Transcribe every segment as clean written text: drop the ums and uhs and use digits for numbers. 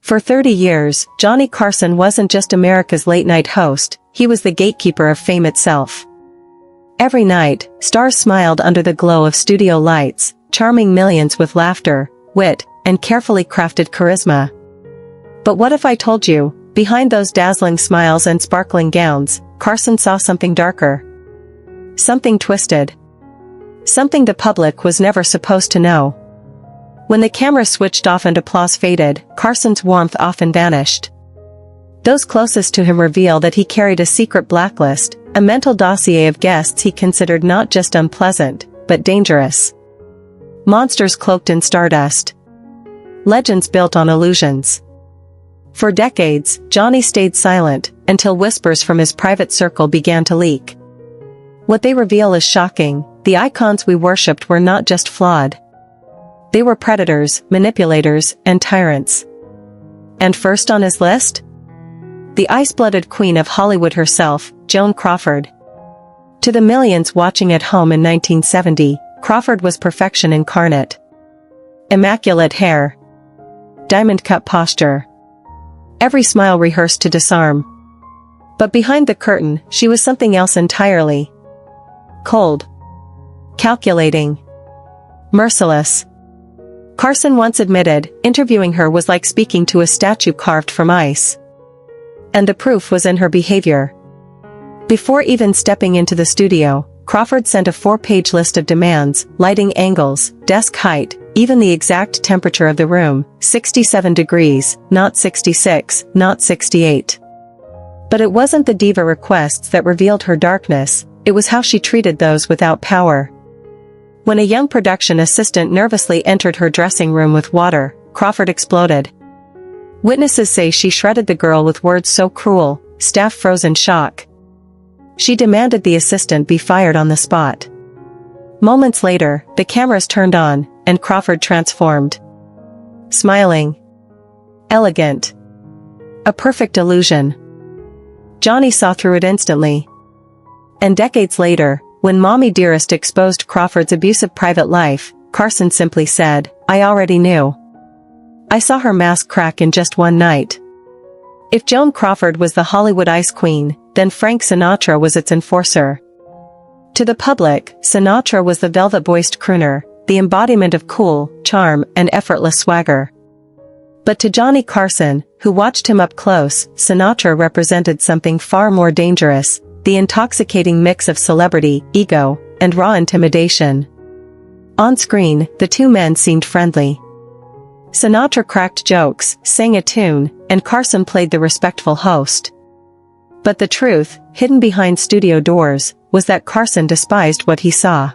For 30 years, Johnny Carson wasn't just America's late-night host, he was the gatekeeper of fame itself. Every night, stars smiled under the glow of studio lights, charming millions with laughter, wit, and carefully crafted charisma. But what if I told you, behind those dazzling smiles and sparkling gowns, Carson saw something darker? Something twisted. Something the public was never supposed to know. When the camera switched off and applause faded, Carson's warmth often vanished. Those closest to him revealed that he carried a secret blacklist, a mental dossier of guests he considered not just unpleasant, but dangerous. Monsters cloaked in stardust. Legends built on illusions. For decades, Johnny stayed silent, until whispers from his private circle began to leak. What they reveal is shocking. The icons we worshipped were not just flawed. They were predators, manipulators, and tyrants. And first on his list? The ice-blooded queen of Hollywood herself, Joan Crawford. To the millions watching at home in 1970, Crawford was perfection incarnate. Immaculate hair. Diamond-cut posture. Every smile rehearsed to disarm. But behind the curtain, she was something else entirely. Cold. Calculating. Merciless. Carson once admitted, interviewing her was like speaking to a statue carved from ice. And the proof was in her behavior. Before even stepping into the studio, Crawford sent a 4-page list of demands, lighting angles, desk height, even the exact temperature of the room, 67 degrees, not 66, not 68. But it wasn't the diva requests that revealed her darkness, it was how she treated those without power. When a young production assistant nervously entered her dressing room with water, Crawford exploded. Witnesses say she shredded the girl with words so cruel, staff froze in shock. She demanded the assistant be fired on the spot. Moments later, the cameras turned on, and Crawford transformed. Smiling. Elegant. A perfect illusion. Johnny saw through it instantly. And decades later, when Mommy Dearest exposed Crawford's abusive private life, Carson simply said, "I already knew. I saw her mask crack in just one night." If Joan Crawford was the Hollywood ice queen, then Frank Sinatra was its enforcer. To the public, Sinatra was the velvet-voiced crooner, the embodiment of cool, charm, and effortless swagger. But to Johnny Carson, who watched him up close, Sinatra represented something far more dangerous, the intoxicating mix of celebrity, ego, and raw intimidation. On screen, the two men seemed friendly. Sinatra cracked jokes, sang a tune, and Carson played the respectful host. But the truth, hidden behind studio doors, was that Carson despised what he saw.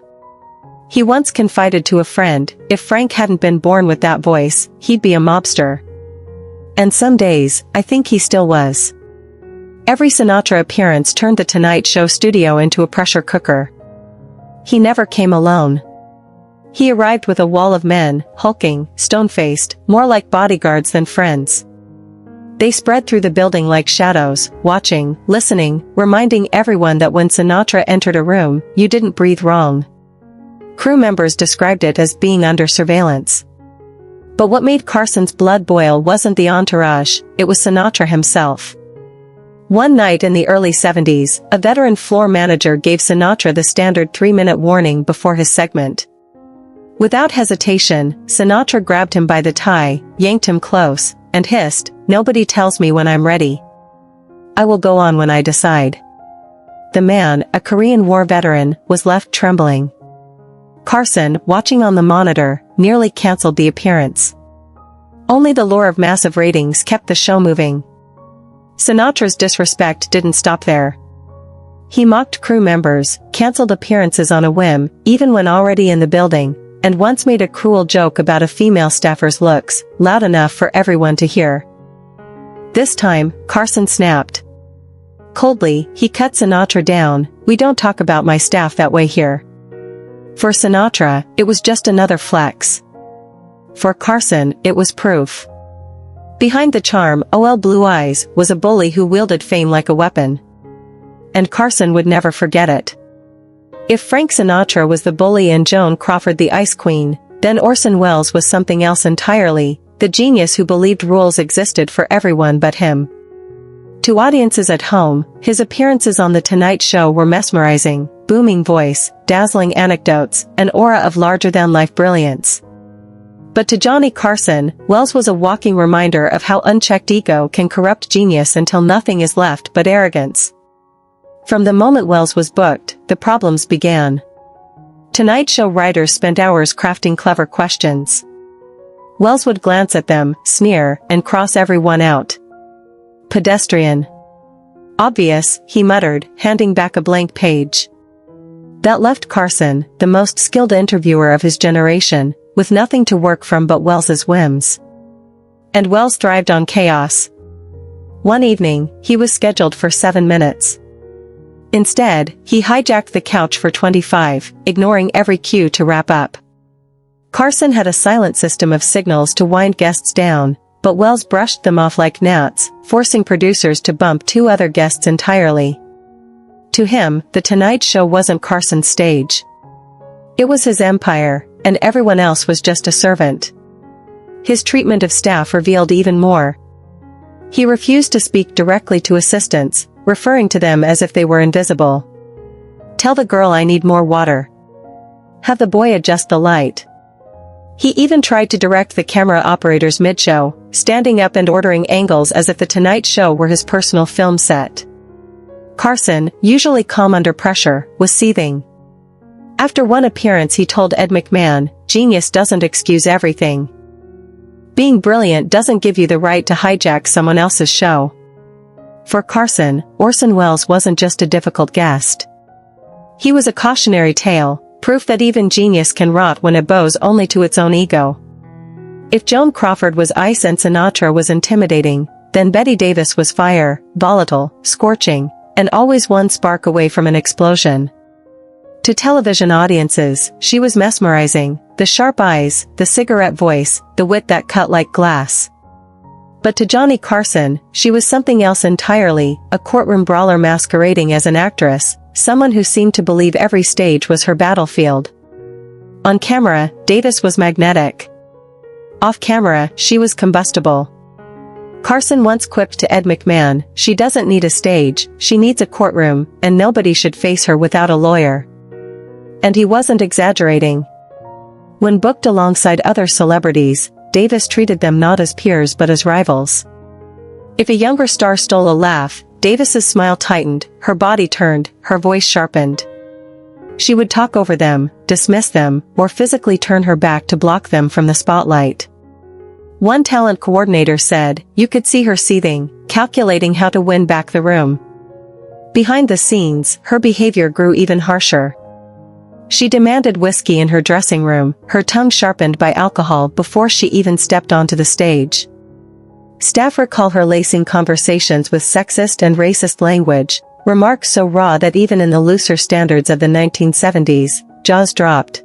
He once confided to a friend, if Frank hadn't been born with that voice, he'd be a mobster. And some days, I think he still was. Every Sinatra appearance turned the Tonight Show studio into a pressure cooker. He never came alone. He arrived with a wall of men, hulking, stone-faced, more like bodyguards than friends. They spread through the building like shadows, watching, listening, reminding everyone that when Sinatra entered a room, you didn't breathe wrong. Crew members described it as being under surveillance. But what made Carson's blood boil wasn't the entourage, it was Sinatra himself. One night in the early 70s, a veteran floor manager gave Sinatra the standard 3-minute warning before his segment. Without hesitation, Sinatra grabbed him by the tie, yanked him close, and hissed, "Nobody tells me when I'm ready. I will go on when I decide." The man, a Korean War veteran, was left trembling. Carson, watching on the monitor, nearly canceled the appearance. Only the lure of massive ratings kept the show moving. Sinatra's disrespect didn't stop there. He mocked crew members, canceled appearances on a whim, even when already in the building, and once made a cruel joke about a female staffer's looks, loud enough for everyone to hear. This time, Carson snapped. Coldly, he cut Sinatra down, "We don't talk about my staff that way here." For Sinatra, it was just another flex. For Carson, it was proof. Behind the charm, blue eyes, was a bully who wielded fame like a weapon. And Carson would never forget it. If Frank Sinatra was the bully and Joan Crawford the ice queen, then Orson Welles was something else entirely, the genius who believed rules existed for everyone but him. To audiences at home, his appearances on The Tonight Show were mesmerizing, booming voice, dazzling anecdotes, an aura of larger-than-life brilliance. But to Johnny Carson, Welles was a walking reminder of how unchecked ego can corrupt genius until nothing is left but arrogance. From the moment Welles was booked, the problems began. Tonight Show writers spent hours crafting clever questions. Welles would glance at them, sneer, and cross every one out. Pedestrian. Obvious, he muttered, handing back a blank page. That left Carson, the most skilled interviewer of his generation, with nothing to work from but Welles's whims. And Welles thrived on chaos. One evening, he was scheduled for 7 minutes. Instead, he hijacked the couch for 25, ignoring every cue to wrap up. Carson had a silent system of signals to wind guests down, but Welles brushed them off like gnats, forcing producers to bump 2 other guests entirely. To him, The Tonight Show wasn't Carson's stage. It was his empire, and everyone else was just a servant. His treatment of staff revealed even more. He refused to speak directly to assistants, referring to them as if they were invisible. Tell the girl I need more water. Have the boy adjust the light. He even tried to direct the camera operators mid-show, standing up and ordering angles as if The Tonight Show were his personal film set. Carson, usually calm under pressure, was seething. After one appearance he told Ed McMahon, "Genius doesn't excuse everything. Being brilliant doesn't give you the right to hijack someone else's show." For Carson, Orson Welles wasn't just a difficult guest. He was a cautionary tale, proof that even genius can rot when it bows only to its own ego. If Joan Crawford was ice and Sinatra was intimidating, then Bette Davis was fire, volatile, scorching, and always one spark away from an explosion. To television audiences, she was mesmerizing, the sharp eyes, the cigarette voice, the wit that cut like glass. But to Johnny Carson, she was something else entirely, a courtroom brawler masquerading as an actress, someone who seemed to believe every stage was her battlefield. On camera, Davis was magnetic. Off camera, she was combustible. Carson once quipped to Ed McMahon, "She doesn't need a stage, she needs a courtroom, and nobody should face her without a lawyer." And he wasn't exaggerating. When booked alongside other celebrities, Davis treated them not as peers but as rivals. If a younger star stole a laugh, Davis's smile tightened, her body turned, her voice sharpened. She would talk over them, dismiss them, or physically turn her back to block them from the spotlight. One talent coordinator said, "You could see her seething, calculating how to win back the room." Behind the scenes, her behavior grew even harsher. She demanded whiskey in her dressing room, her tongue sharpened by alcohol before she even stepped onto the stage. Staff recall her lacing conversations with sexist and racist language, remarks so raw that even in the looser standards of the 1970s, jaws dropped.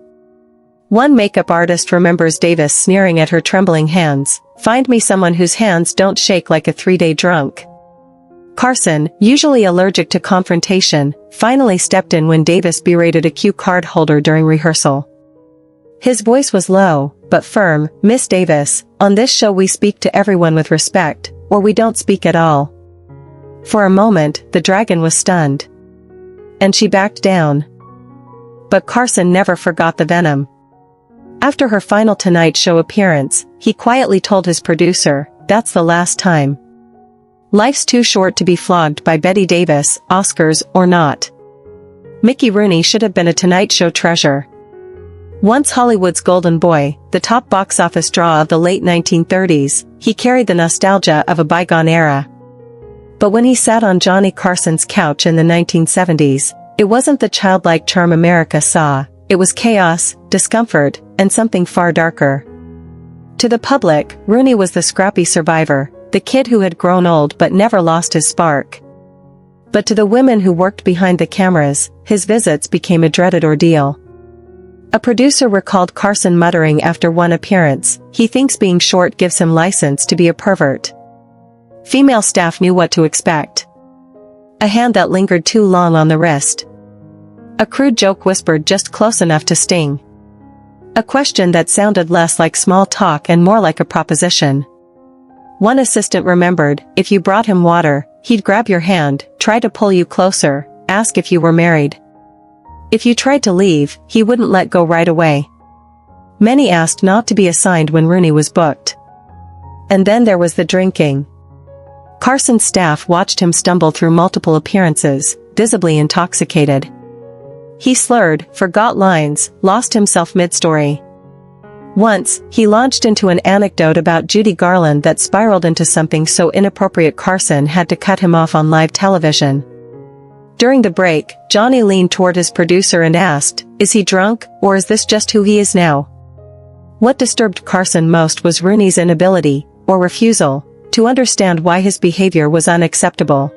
One makeup artist remembers Davis sneering at her trembling hands, "Find me someone whose hands don't shake like a 3-day drunk." Carson, usually allergic to confrontation, finally stepped in when Davis berated a cue card holder during rehearsal. His voice was low, but firm, "Miss Davis, on this show we speak to everyone with respect, or we don't speak at all." For a moment, the dragon was stunned. And she backed down. But Carson never forgot the venom. After her final Tonight Show appearance, he quietly told his producer, "That's the last time. Life's too short to be flogged by Bette Davis, Oscars or not." Mickey Rooney should have been a Tonight Show treasure. Once Hollywood's golden boy, the top box office draw of the late 1930s, he carried the nostalgia of a bygone era. But when he sat on Johnny Carson's couch in the 1970s, it wasn't the childlike charm America saw, it was chaos, discomfort, and something far darker. To the public, Rooney was the scrappy survivor, the kid who had grown old but never lost his spark. But to the women who worked behind the cameras, his visits became a dreaded ordeal. A producer recalled Carson muttering after one appearance, "He thinks being short gives him license to be a pervert." Female staff knew what to expect. A hand that lingered too long on the wrist. A crude joke whispered just close enough to sting. A question that sounded less like small talk and more like a proposition. One assistant remembered, if you brought him water, he'd grab your hand, try to pull you closer, ask if you were married. If you tried to leave, he wouldn't let go right away. Many asked not to be assigned when Rooney was booked. And then there was the drinking. Carson's staff watched him stumble through multiple appearances, visibly intoxicated. He slurred, forgot lines, lost himself mid-story. Once, he launched into an anecdote about Judy Garland that spiraled into something so inappropriate Carson had to cut him off on live television. During the break, Johnny leaned toward his producer and asked, "Is he drunk, or is this just who he is now?" What disturbed Carson most was Rooney's inability, or refusal, to understand why his behavior was unacceptable.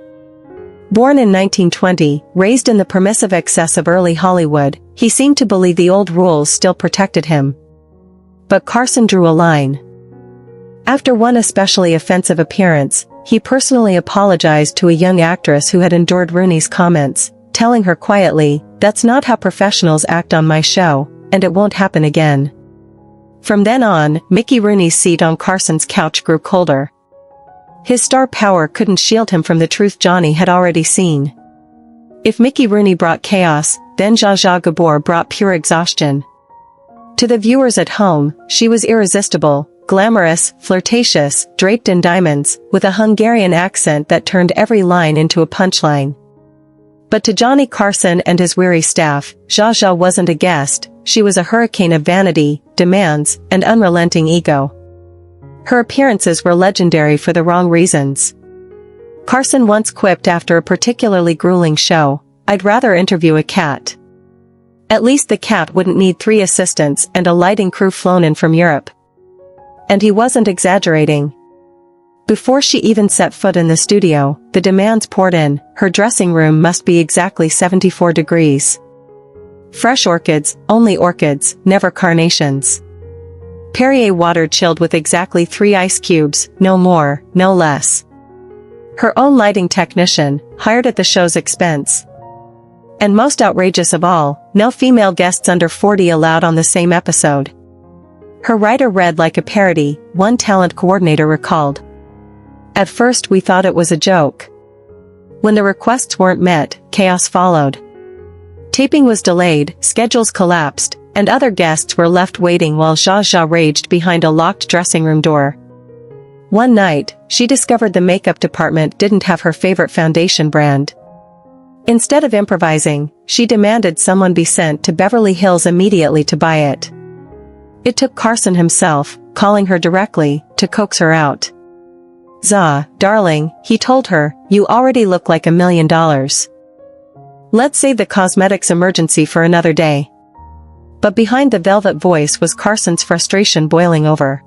Born in 1920, raised in the permissive excess of early Hollywood, he seemed to believe the old rules still protected him. But Carson drew a line. After one especially offensive appearance, he personally apologized to a young actress who had endured Rooney's comments, telling her quietly, "That's not how professionals act on my show, and it won't happen again." From then on, Mickey Rooney's seat on Carson's couch grew colder. His star power couldn't shield him from the truth Johnny had already seen. If Mickey Rooney brought chaos, then Zsa Zsa Gabor brought pure exhaustion. To the viewers at home, she was irresistible, glamorous, flirtatious, draped in diamonds, with a Hungarian accent that turned every line into a punchline. But to Johnny Carson and his weary staff, Zsa Zsa wasn't a guest, she was a hurricane of vanity, demands, and unrelenting ego. Her appearances were legendary for the wrong reasons. Carson once quipped after a particularly grueling show, "I'd rather interview a cat. At least the cat wouldn't need 3 assistants and a lighting crew flown in from Europe." And he wasn't exaggerating. Before she even set foot in the studio, the demands poured in. Her dressing room must be exactly 74 degrees. Fresh orchids, only orchids, never carnations. Perrier water chilled with exactly 3 ice cubes, no more, no less. Her own lighting technician, hired at the show's expense. And most outrageous of all, no female guests under 40 allowed on the same episode. Her writer read like a parody, one talent coordinator recalled. "At first we thought it was a joke. When the requests weren't met, chaos followed. Taping was delayed, schedules collapsed, and other guests were left waiting while Zsa Zsa raged behind a locked dressing room door." One night, she discovered the makeup department didn't have her favorite foundation brand. Instead of improvising, she demanded someone be sent to Beverly Hills immediately to buy it. It took Carson himself, calling her directly, to coax her out. "Zsa, darling," he told her, "you already look like $1 million. Let's save the cosmetics emergency for another day." But behind the velvet voice was Carson's frustration boiling over.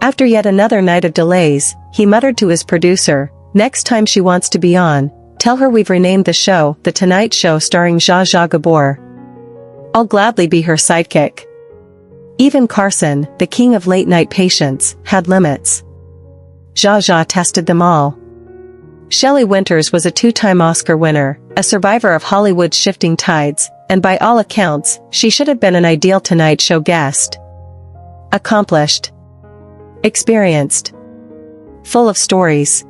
After yet another night of delays, he muttered to his producer, "Next time she wants to be on, tell her we've renamed the show The Tonight Show starring Zsa Zsa Gabor. I'll gladly be her sidekick." Even Carson, the king of late-night patience, had limits. Zsa Zsa tested them all. Shelley Winters was a 2-time Oscar winner, a survivor of Hollywood's shifting tides, and by all accounts, she should have been an ideal Tonight Show guest. Accomplished. Experienced. Full of stories.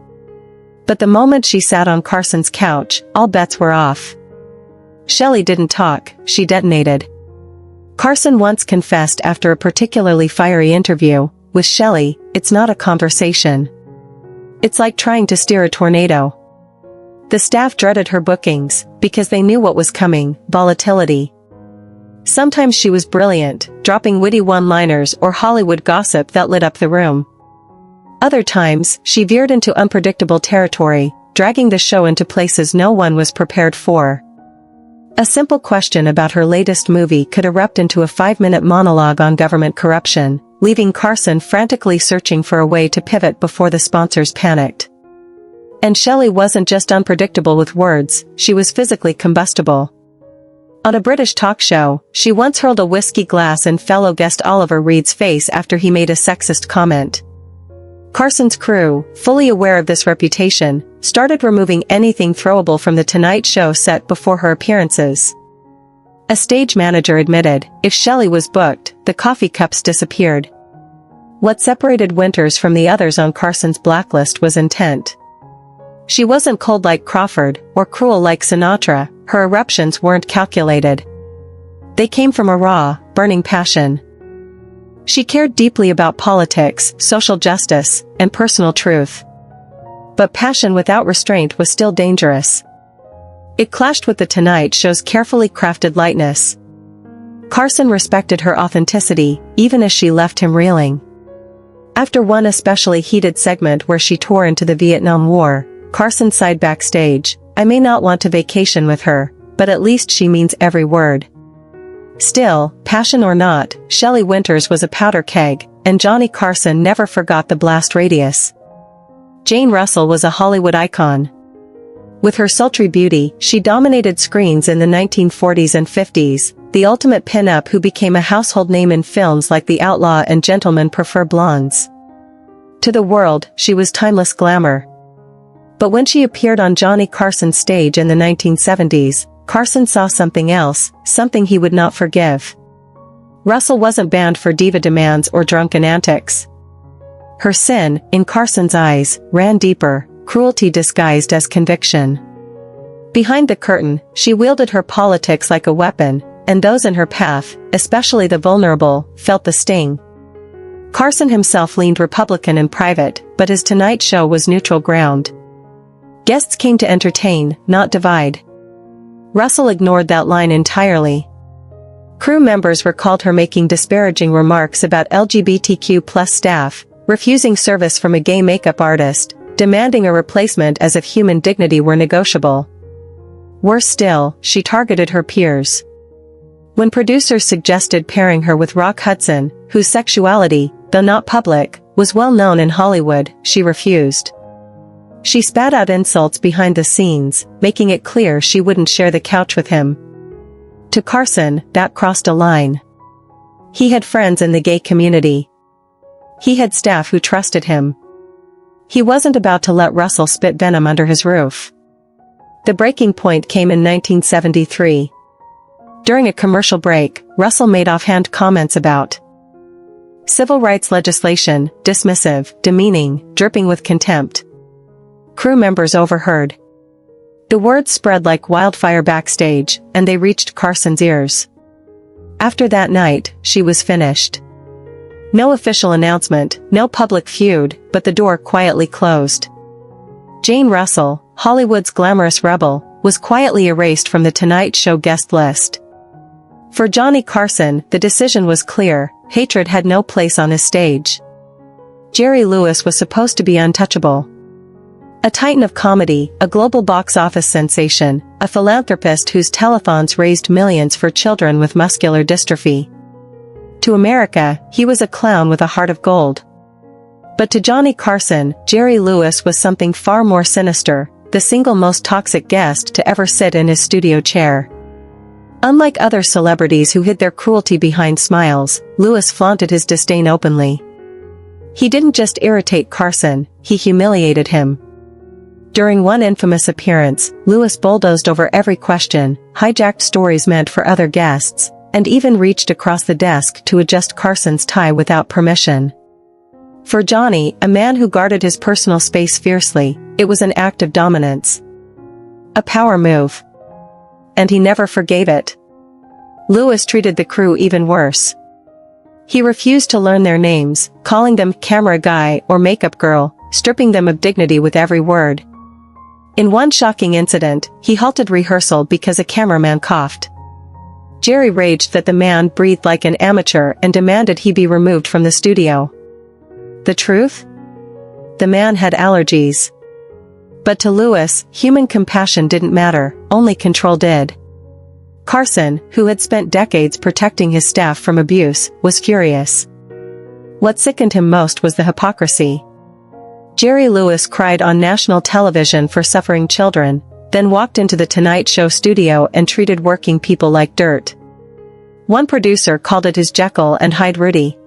But the moment she sat on Carson's couch, all bets were off. Shelley didn't talk, she detonated. Carson once confessed after a particularly fiery interview, "With Shelley, it's not a conversation. It's like trying to steer a tornado." The staff dreaded her bookings, because they knew what was coming, volatility. Sometimes she was brilliant, dropping witty one-liners or Hollywood gossip that lit up the room. Other times, she veered into unpredictable territory, dragging the show into places no one was prepared for. A simple question about her latest movie could erupt into a 5-minute monologue on government corruption, leaving Carson frantically searching for a way to pivot before the sponsors panicked. And Shelley wasn't just unpredictable with words, she was physically combustible. On a British talk show, she once hurled a whiskey glass in fellow guest Oliver Reed's face after he made a sexist comment. Carson's crew, fully aware of this reputation, started removing anything throwable from the Tonight Show set before her appearances. A stage manager admitted, if Shelley was booked, the coffee cups disappeared. What separated Winters from the others on Carson's Blacklist was intent. She wasn't cold like Crawford, or cruel like Sinatra. Her eruptions weren't calculated. They came from a raw, burning passion. She cared deeply about politics, social justice, and personal truth. But passion without restraint was still dangerous. It clashed with The Tonight Show's carefully crafted lightness. Carson respected her authenticity, even as she left him reeling. After one especially heated segment where she tore into the Vietnam War, Carson sighed backstage, "I may not want to vacation with her, but at least she means every word." Still, passion or not, Shelley Winters was a powder keg, and Johnny Carson never forgot the blast radius. Jane Russell was a Hollywood icon. With her sultry beauty, she dominated screens in the 1940s and 50s, the ultimate pin-up who became a household name in films like The Outlaw and Gentlemen Prefer Blondes. To the world, she was timeless glamour. But when she appeared on Johnny Carson's stage in the 1970s, Carson saw something else, something he would not forgive. Russell wasn't banned for diva demands or drunken antics. Her sin, in Carson's eyes, ran deeper, cruelty disguised as conviction. Behind the curtain, she wielded her politics like a weapon, and those in her path, especially the vulnerable, felt the sting. Carson himself leaned Republican in private, but his Tonight Show was neutral ground. Guests came to entertain, not divide. Russell ignored that line entirely. Crew members recalled her making disparaging remarks about LGBTQ+ staff, refusing service from a gay makeup artist, demanding a replacement as if human dignity were negotiable. Worse still, she targeted her peers. When producers suggested pairing her with Rock Hudson, whose sexuality, though not public, was well known in Hollywood, she refused. She spat out insults behind the scenes, making it clear she wouldn't share the couch with him. To Carson, that crossed a line. He had friends in the gay community. He had staff who trusted him. He wasn't about to let Russell spit venom under his roof. The breaking point came in 1973. During a commercial break, Russell made offhand comments about civil rights legislation, dismissive, demeaning, dripping with contempt. Crew members overheard. The words spread like wildfire backstage, and they reached Carson's ears. After that night, she was finished. No official announcement, no public feud, but the door quietly closed. Jane Russell, Hollywood's glamorous rebel, was quietly erased from The Tonight Show guest list. For Johnny Carson, the decision was clear: hatred had no place on his stage. Jerry Lewis was supposed to be untouchable. A titan of comedy, a global box office sensation, a philanthropist whose telethons raised millions for children with muscular dystrophy. To America, he was a clown with a heart of gold. But to Johnny Carson, Jerry Lewis was something far more sinister, the single most toxic guest to ever sit in his studio chair. Unlike other celebrities who hid their cruelty behind smiles, Lewis flaunted his disdain openly. He didn't just irritate Carson, he humiliated him. During one infamous appearance, Lewis bulldozed over every question, hijacked stories meant for other guests, and even reached across the desk to adjust Carson's tie without permission. For Johnny, a man who guarded his personal space fiercely, it was an act of dominance. A power move. And he never forgave it. Lewis treated the crew even worse. He refused to learn their names, calling them camera guy or makeup girl, stripping them of dignity with every word. In one shocking incident, he halted rehearsal because a cameraman coughed. Jerry raged that the man breathed like an amateur and demanded he be removed from the studio. The truth? The man had allergies. But to Lewis, human compassion didn't matter, only control did. Carson, who had spent decades protecting his staff from abuse, was furious. What sickened him most was the hypocrisy. Jerry Lewis cried on national television for suffering children, then walked into the Tonight Show studio and treated working people like dirt. One producer called it his Jekyll and Hyde Rudy.